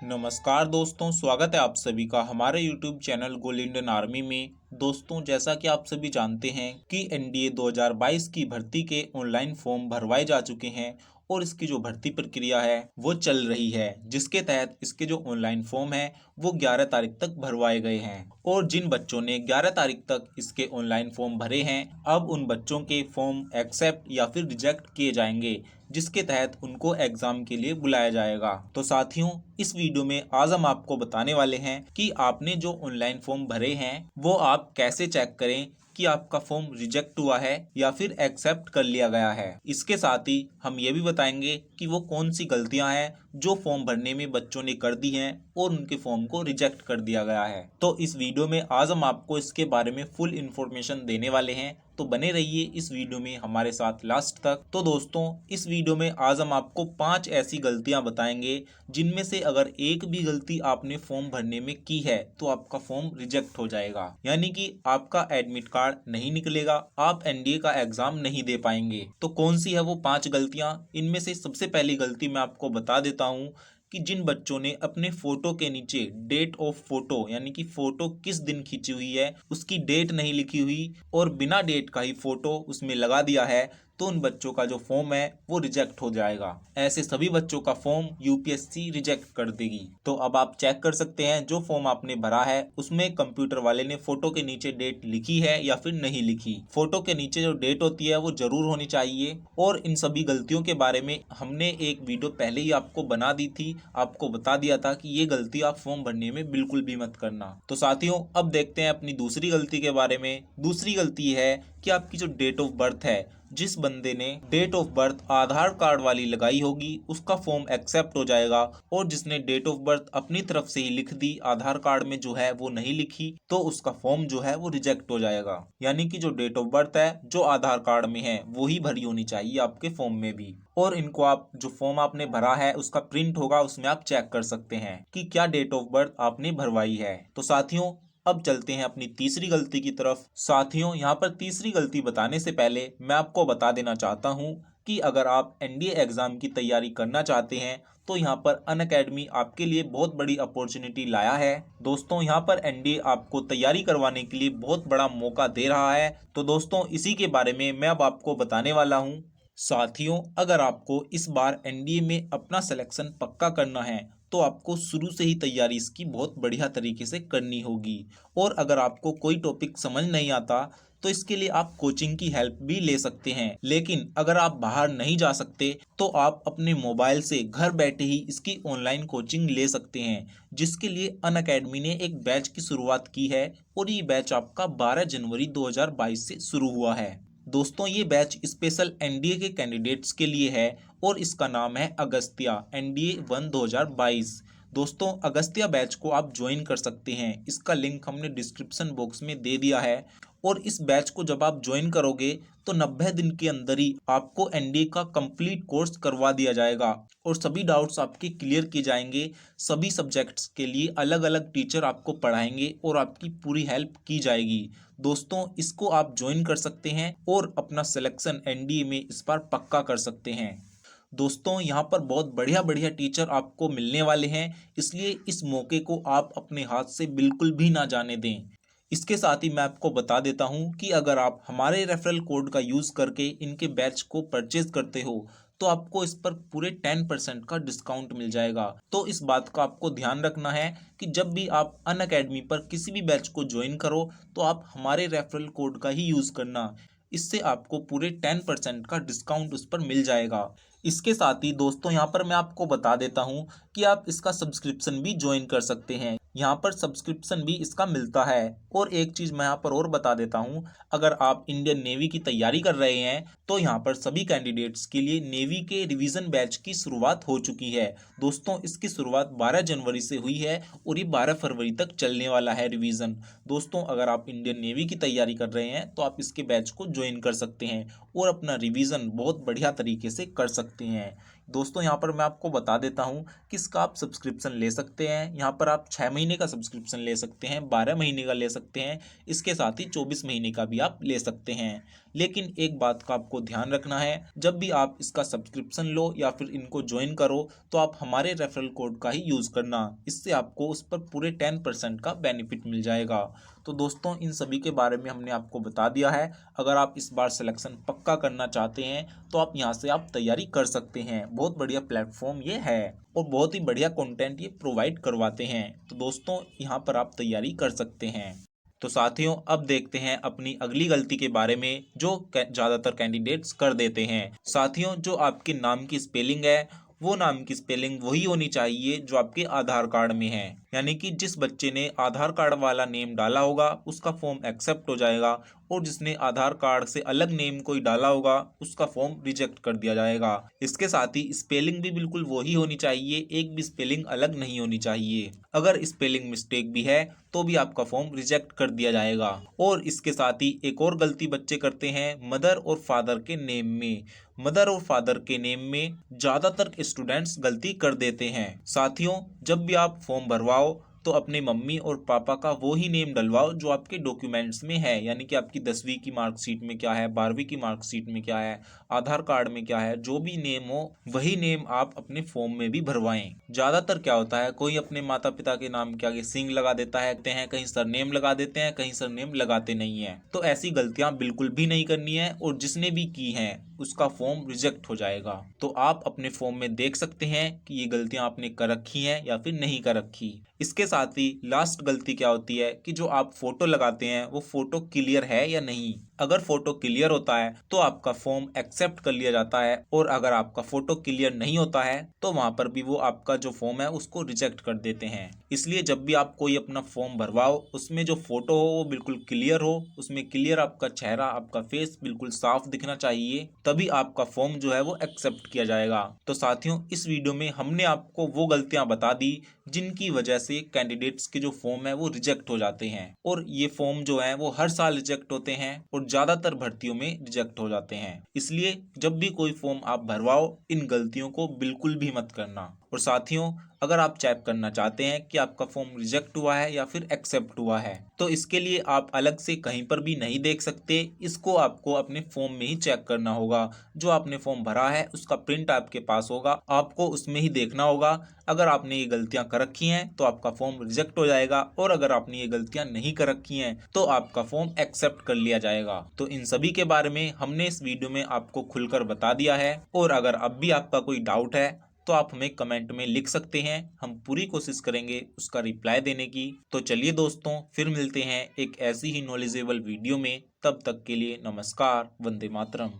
नमस्कार दोस्तों, स्वागत है आप सभी का हमारे YouTube चैनल गोल इंडियन आर्मी में। दोस्तों, जैसा कि आप सभी जानते हैं कि एनडीए 2022 की भर्ती के ऑनलाइन फॉर्म भरवाए जा चुके हैं और इसकी जो भर्ती प्रक्रिया है वो चल रही है, जिसके तहत इसके जो ऑनलाइन फॉर्म है वो 11 तारीख तक भरवाए गए हैं। और जिन बच्चों ने 11 तारीख तक इसके ऑनलाइन फॉर्म भरे हैं, अब उन बच्चों के फॉर्म एक्सेप्ट या फिर रिजेक्ट किए जाएंगे, जिसके तहत उनको एग्जाम के लिए बुलाया जाएगा। तो साथियों, इस वीडियो में आज हम आपको बताने वाले हैं कि आपने जो ऑनलाइन फॉर्म भरे हैं वो आप कैसे चेक करें कि आपका फॉर्म रिजेक्ट हुआ है या फिर एक्सेप्ट कर लिया गया है। इसके साथ ही हम ये भी बताएंगे कि वो कौन सी गलतियां हैं जो फॉर्म भरने में बच्चों ने कर दी हैं और उनके फॉर्म को रिजेक्ट कर दिया गया है। तो इस वीडियो में आज हम आपको इसके बारे में फुल इन्फॉर्मेशन देने वाले हैं, तो बने रहिए इस वीडियो में हमारे साथ लास्ट तक। तो दोस्तों, इस वीडियो में आज हम आपको 5 ऐसी गलतियां बताएंगे जिनमें से अगर एक भी गलती आपने फॉर्म भरने में की है तो आपका फॉर्म रिजेक्ट हो जाएगा, यानी कि आपका एडमिट कार्ड नहीं निकलेगा, आप एनडीए का एग्जाम नहीं दे पाएंगे। तो कौन सी है वो 5 गलतियां? इनमें से सबसे पहली गलती मैं आपको बता देता हूं कि जिन बच्चों ने अपने फोटो के नीचे डेट ऑफ फोटो यानी कि फोटो किस दिन खींची हुई है उसकी डेट नहीं लिखी हुई और बिना डेट का ही फोटो उसमें लगा दिया है, तो उन बच्चों का जो फॉर्म है वो रिजेक्ट हो जाएगा। ऐसे सभी बच्चों का फॉर्म यूपीएससी रिजेक्ट कर देगी। तो अब आप चेक कर सकते हैं जो फॉर्म आपने भरा है उसमें कंप्यूटर वाले ने फोटो के नीचे डेट लिखी है या फिर नहीं लिखी। फोटो के नीचे जो डेट होती है वो जरूर होनी चाहिए। और इन सभी गलतियों के बारे में हमने एक वीडियो पहले ही आपको बना दी थी, आपको बता दिया था कि ये गलती आप फॉर्म भरने में बिल्कुल भी मत करना। तो साथियों, अब देखते हैं अपनी दूसरी गलती के बारे में। दूसरी गलती है कि आपकी जो डेट ऑफ बर्थ है, जिस बंदे ने date of birth Aadhaar card वाली लगाई होगी उसका फॉर्म एक्सेप्ट हो जाएगा, और जिसने डेट ऑफ बर्थ अपनी तरफ से ही लिख दी, आधार कार्ड में जो है वो नहीं लिखी, तो उसका फॉर्म जो है वो रिजेक्ट हो जाएगा। यानी कि जो डेट ऑफ बर्थ है जो आधार कार्ड में है वो ही भरी होनी चाहिए आपके फॉर्म में भी। और इनको आप जो फॉर्म आपने भरा है उसका प्रिंट होगा, उसमें आप चेक कर सकते हैं कि क्या डेट ऑफ बर्थ आपने भरवाई है। तो साथियों, अब चलते हैं अपनी तीसरी गलती की तरफ। साथियों, यहाँ पर तीसरी गलती बताने से पहले मैं आपको बता देना चाहता हूँ कि अगर आप एनडीए एग्जाम की तैयारी करना चाहते हैं तो यहाँ पर अनअकैडमी आपके लिए बहुत बड़ी अपॉर्चुनिटी लाया है। दोस्तों, यहाँ पर एनडीए आपको तैयारी करवाने के लिए बहुत बड़ा मौका दे रहा है। तो दोस्तों, इसी के बारे में मैं अब आपको बताने वाला हूँ। साथियों, अगर आपको इस बार एनडीए में अपना सिलेक्शन पक्का करना है तो आपको शुरू से ही तैयारी इसकी बहुत बढ़िया तरीके से करनी होगी। और अगर आपको कोई टॉपिक समझ नहीं आता तो इसके लिए आप कोचिंग की हेल्प भी ले सकते हैं। लेकिन अगर आप बाहर नहीं जा सकते तो आप अपने मोबाइल से घर बैठे ही इसकी ऑनलाइन कोचिंग ले सकते हैं, जिसके लिए अनअकैडमी ने एक बैच की शुरुआत की है और ये बैच आपका 12 जनवरी 2022 से शुरू हुआ है। दोस्तों, ये बैच स्पेशल एनडीए के कैंडिडेट्स के लिए है और इसका नाम है अगस्त्या एनडीए 1 2022। दोस्तों, अगस्त्या बैच को आप ज्वाइन कर सकते हैं, इसका लिंक हमने डिस्क्रिप्शन बॉक्स में दे दिया है। और इस बैच को जब आप ज्वाइन करोगे तो 90 दिन के अंदर ही आपको एनडीए का कंप्लीट कोर्स करवा दिया जाएगा और सभी डाउट्स आपके क्लियर किए जाएंगे। सभी सब्जेक्ट्स के लिए अलग अलग टीचर आपको पढ़ाएंगे और आपकी पूरी हेल्प की जाएगी। दोस्तों, इसको आप ज्वाइन कर सकते हैं और अपना सिलेक्शन एनडीए में इस बार पक्का कर सकते हैं। दोस्तों, यहाँ पर बहुत बढ़िया बढ़िया टीचर आपको मिलने वाले हैं, इसलिए इस मौके को आप अपने हाथ से बिल्कुल भी ना जाने दें। इसके साथ ही मैं आपको बता देता हूँ कि अगर आप हमारे रेफरल कोड का यूज़ करके इनके बैच को परचेज करते हो तो आपको इस पर पूरे 10% का डिस्काउंट मिल जाएगा। तो इस बात का आपको ध्यान रखना है कि जब भी आप अनअकैडमी पर किसी भी बैच को ज्वाइन करो तो आप हमारे रेफरल कोड का ही यूज़ करना, इससे आपको पूरे 10% का डिस्काउंट उस पर मिल जाएगा। इसके साथ ही दोस्तों, यहाँ पर मैं आपको बता देता हूँ कि आप इसका सब्सक्रिप्शन भी ज्वाइन कर सकते हैं। यहाँ पर सब्सक्रिप्शन भी इसका मिलता है। और एक चीज़ मैं यहाँ पर और बता देता हूँ, अगर आप इंडियन नेवी की तैयारी कर रहे हैं तो यहाँ पर सभी कैंडिडेट्स के लिए नेवी के रिवीजन बैच की शुरुआत हो चुकी है। दोस्तों, इसकी शुरुआत 12 जनवरी से हुई है और ये 12 फरवरी तक चलने वाला है रिवीजन। दोस्तों, अगर आप इंडियन नेवी की तैयारी कर रहे हैं तो आप इसके बैच को ज्वाइन कर सकते हैं और अपना रिवीजन बहुत बढ़िया तरीके से कर सकते हैं। दोस्तों यहाँ पर मैं आपको बता देता हूँ कि इसका आप सब्सक्रिप्शन ले सकते हैं। यहाँ पर आप 6 महीने का सब्सक्रिप्शन ले सकते हैं, 12 महीने का ले सकते हैं, इसके साथ ही 24 महीने का भी आप ले सकते हैं। लेकिन एक बात का आपको ध्यान रखना है, जब भी आप इसका सब्सक्रिप्शन लो या फिर इनको ज्वाइन करो तो आप हमारे रेफरल कोड का ही यूज़ करना। इससे आपको उस पर पूरे 10% का बेनिफिट मिल जाएगा। तो दोस्तों इन सभी के बारे में हमने आपको बता दिया है। अगर आप इस बार सिलेक्शन पक्का करना चाहते हैं तो आप यहाँ से आप तैयारी कर सकते हैं। बहुत बढ़िया प्लेटफॉर्म ये है और बहुत ही बढ़िया कंटेंट ये प्रोवाइड करवाते हैं। तो दोस्तों यहाँ पर आप तैयारी कर सकते हैं। तो साथियों अब देखते हैं अपनी अगली गलती के बारे में जो ज़्यादातर कैंडिडेट्स कर देते हैं। साथियों जो आपके नाम की स्पेलिंग है वो नाम की स्पेलिंग वही होनी चाहिए जो आपके आधार कार्ड में है। यानी कि जिस बच्चे ने आधार कार्ड वाला नेम डाला होगा उसका फॉर्म एक्सेप्ट हो जाएगा और जिसने आधार कार्ड से अलग नेम कोई डाला होगा उसका फॉर्म रिजेक्ट कर दिया जाएगा। इसके साथ ही स्पेलिंग भी बिल्कुल वही होनी चाहिए, एक भी स्पेलिंग अलग नहीं होनी चाहिए। अगर स्पेलिंग मिस्टेक भी है तो भी आपका फॉर्म रिजेक्ट कर दिया जाएगा। और इसके साथ ही एक और गलती बच्चे करते हैं मदर और फादर के नेम में। मदर और फादर के नेम में ज्यादातर स्टूडेंट्स गलती कर देते हैं। साथियों जब भी आप फॉर्म भरवाओ तो अपने मम्मी और पापा का वो ही नेम डलवाओ जो आपके डॉक्यूमेंट्स में है। यानी कि आपकी 10वीं की मार्कशीट में क्या है, 12वीं की मार्कशीट में क्या है, आधार कार्ड में क्या है, जो भी नेम हो वही नेम आप अपने फॉर्म में भी भरवाएं। ज्यादातर क्या होता है कोई अपने माता पिता के नाम के आगे सिंह लगा देता है, कहते हैं कहीं सरनेम लगा देते हैं, कहीं सरनेम लगाते नहीं है। तो ऐसी गलतियां बिल्कुल भी नहीं करनी है और जिसने भी की हैं उसका फॉर्म रिजेक्ट हो जाएगा। तो आप अपने फॉर्म में देख सकते हैं कि ये गलतियां आपने कर रखी हैं या फिर नहीं कर रखी। इसके साथ ही लास्ट गलती क्या होती है कि जो आप फोटो लगाते हैं वो फोटो क्लियर है या नहीं। अगर फोटो क्लियर होता है तो आपका फॉर्म एक्सेप्ट कर लिया जाता है और अगर आपका फोटो क्लियर नहीं होता है तो वहां पर भी वो आपका जो फॉर्म है उसको रिजेक्ट कर देते हैं। इसलिए जब भी आप कोई अपना फॉर्म भरवाओ उसमें जो फोटो हो वो बिल्कुल क्लियर हो, उसमें क्लियर आपका चेहरा, आपका फेस बिल्कुल साफ दिखना चाहिए, तभी आपका फॉर्म जो है वो एक्सेप्ट किया जाएगा। तो साथियों इस वीडियो में हमने आपको वो गलतियां बता दी जिनकी वजह से कैंडिडेट्स के जो फॉर्म है वो रिजेक्ट हो जाते हैं। और ये फॉर्म जो है वो हर साल रिजेक्ट होते हैं और ज्यादातर भर्तियों में रिजेक्ट हो जाते हैं। इसलिए जब भी कोई फॉर्म आप भरवाओ इन गलतियों को बिल्कुल भी मत करना। और साथियों अगर आप चेक करना चाहते हैं कि आपका फॉर्म रिजेक्ट हुआ है या फिर एक्सेप्ट हुआ है तो इसके लिए आप अलग से कहीं पर भी नहीं देख सकते, इसको आपको अपने फॉर्म में ही चेक करना होगा। जो आपने फॉर्म भरा है उसका प्रिंट आपके पास होगा, आपको उसमें ही देखना होगा। अगर आपने ये गलतियां कर रखी हैं तो आपका फॉर्म रिजेक्ट हो जाएगा और अगर आपने ये गलतियां नहीं कर रखी हैं तो आपका फॉर्म एक्सेप्ट कर लिया जाएगा। तो इन सभी के बारे में हमने इस वीडियो में आपको खुलकर बता दिया है। और अगर अब भी आपका कोई डाउट है तो आप हमें कमेंट में लिख सकते हैं, हम पूरी कोशिश करेंगे उसका रिप्लाई देने की। तो चलिए दोस्तों फिर मिलते हैं एक ऐसी ही नॉलेजेबल वीडियो में, तब तक के लिए नमस्कार, वंदे मातरम।